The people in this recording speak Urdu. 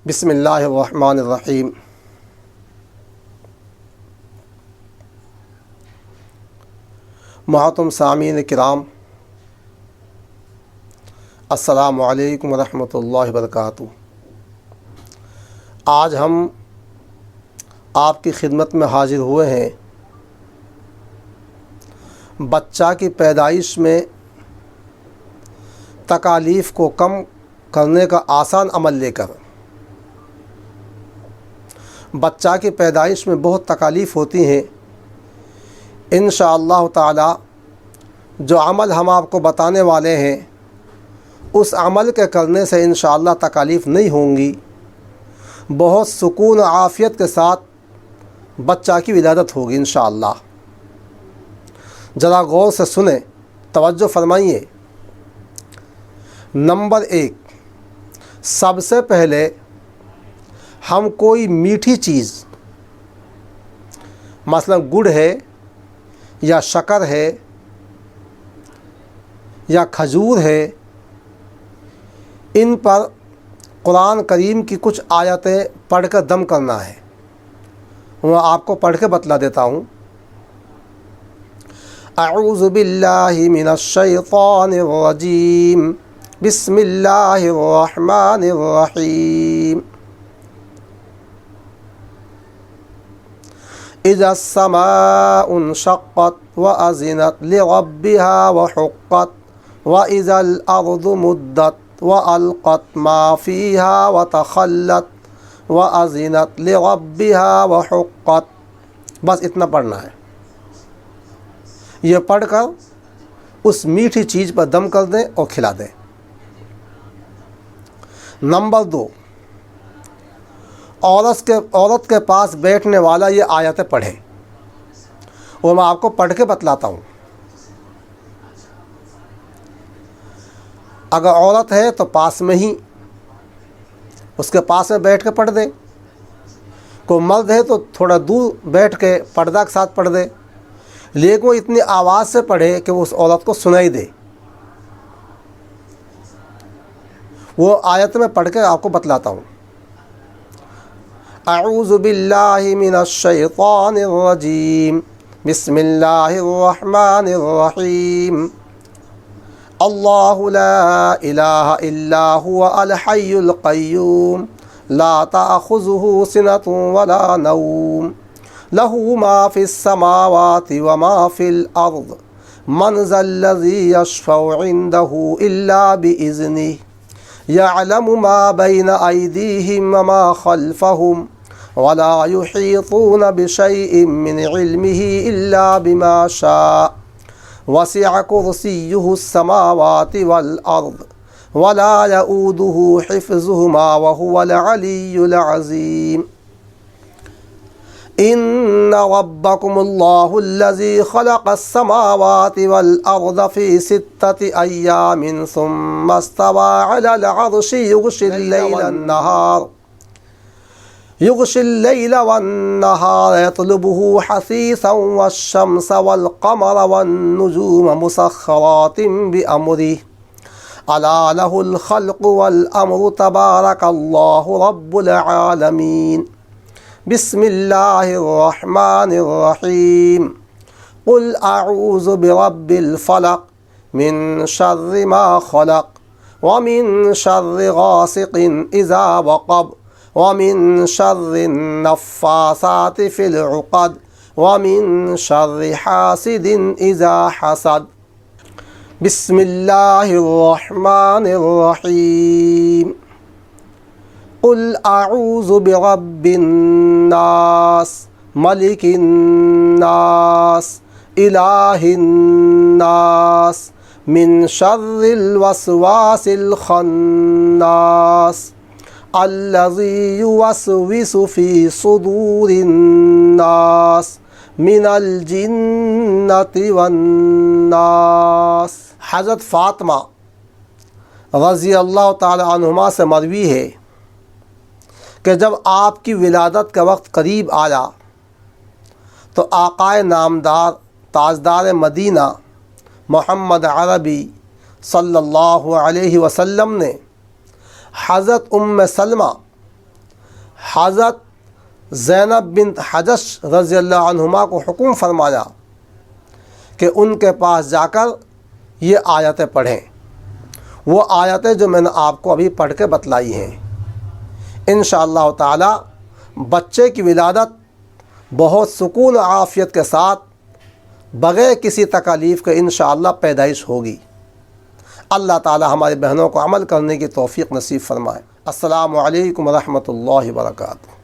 بسم اللہ الرحمن الرحیم۔ محترم سامعین کرام، السلام علیکم ورحمۃ اللہ وبرکاتہ۔ آج ہم آپ کی خدمت میں حاضر ہوئے ہیں بچہ کی پیدائش میں تکالیف کو کم کرنے کا آسان عمل لے کر۔ بچہ کی پیدائش میں بہت تکالیف ہوتی ہیں، انشاءاللہ تعالی جو عمل ہم آپ کو بتانے والے ہیں اس عمل کے کرنے سے انشاءاللہ تکالیف نہیں ہوں گی، بہت سکون و عافیت کے ساتھ بچہ کی ولادت ہوگی انشاءاللہ۔ ذرا غور سے سنیں، توجہ فرمائیے۔ نمبر 1، سب سے پہلے ہم کوئی میٹھی چیز مثلا گڑ ہے یا شکر ہے یا کھجور ہے، ان پر قرآن کریم کی کچھ آیتیں پڑھ کر دم کرنا ہے۔ میں آپ کو پڑھ کے بتلا دیتا ہوں۔ اعوذ باللہ من الشیطان الرجیم، بسم اللہ الرحمن الرحیم۔ اذا السماء انشقت وأذنت لربها وحقت وإذا الأرض مدت وألقت ما فيها وتخلت وأذنت لربها وحقت۔ بس اتنا پڑھنا ہے۔ یہ پڑھ کر اس میٹھی چیز پر دم کر دیں اور کھلا دیں۔ نمبر 2، عورت کے پاس بیٹھنے والا یہ آیتیں پڑھے، وہ میں آپ کو پڑھ کے بتلاتا ہوں۔ اگر عورت ہے تو پاس میں ہی اس کے پاس میں بیٹھ کے پڑھ دے، کوئی مرد ہے تو تھوڑا دور بیٹھ کے پردہ کے ساتھ پڑھ دے، لیکن وہ اتنی آواز سے پڑھے کہ وہ اس عورت کو سنائی دے۔ وہ آیت میں پڑھ کے آپ کو بتلاتا ہوں۔ اعوذ باللہ من الشیطان الرجیم، بسم اللہ الرحمن الرحیم۔ اللہ لا الہ الا هو الحی القیوم لا تأخذہ سنۃ ولا نوم لہ ما فی السماوات وما فی الارض من ذا الذی یشفع عندہ الا بإذنہ یعلم ما بین ایدیہم وما خلفہم ولا یحیطون بشیء من علمہ الا بما شاء وسع کرسیہ السماوات والارض ولا یؤودہ حفظہما وہو العلی العظیم۔ ان ربکم اللہ الذی خلق السماوات والارض فی 6 ایام ثم استوى علی العرش یغشی اللیل والنہار یطلبہ حثیثا والشمس والقمر والنجوم مسخرات بأمرہ الا لہ الخلق والامر تبارک اللہ رب العالمین۔ بسم اللہ الرحمن الرحیم۔ قل اعوذ برب الفلق من شر ما خلق ومن شر غاسق اذا وقب ومن شر النفاثات في العقد ومن شر حاسد اذا حسد۔ بسم اللہ الرحمن الرحیم۔ قل اعوذ برب الناس ملک الناس الہ الناس من شر الوسواس الخناس الذی یوسوس فی صدور الناس من الجنۃ والناس۔ حضرت فاطمہ رضی اللہ تعالی عنہما سے مروی ہے کہ جب آپ کی ولادت کا وقت قریب آیا تو آقائے نامدار تاجدار مدینہ محمد عربی صلی اللہ علیہ وسلم نے حضرت سلمہ حضرت زینب بنت حجش رضی اللہ عنہما کو حکم فرمایا کہ ان کے پاس جا کر یہ آیتیں پڑھیں، وہ آیتیں جو میں نے آپ کو ابھی پڑھ کے بتلائی ہیں۔ انشاءاللہ تعالی بچے کی ولادت بہت سکون و عافیت کے ساتھ بغیر کسی تکالیف کے انشاءاللہ پیدائش ہوگی۔ اللہ تعالی ہماری بہنوں کو عمل کرنے کی توفیق نصیب فرمائے۔ السلام علیکم ورحمۃ اللہ وبرکاتہ۔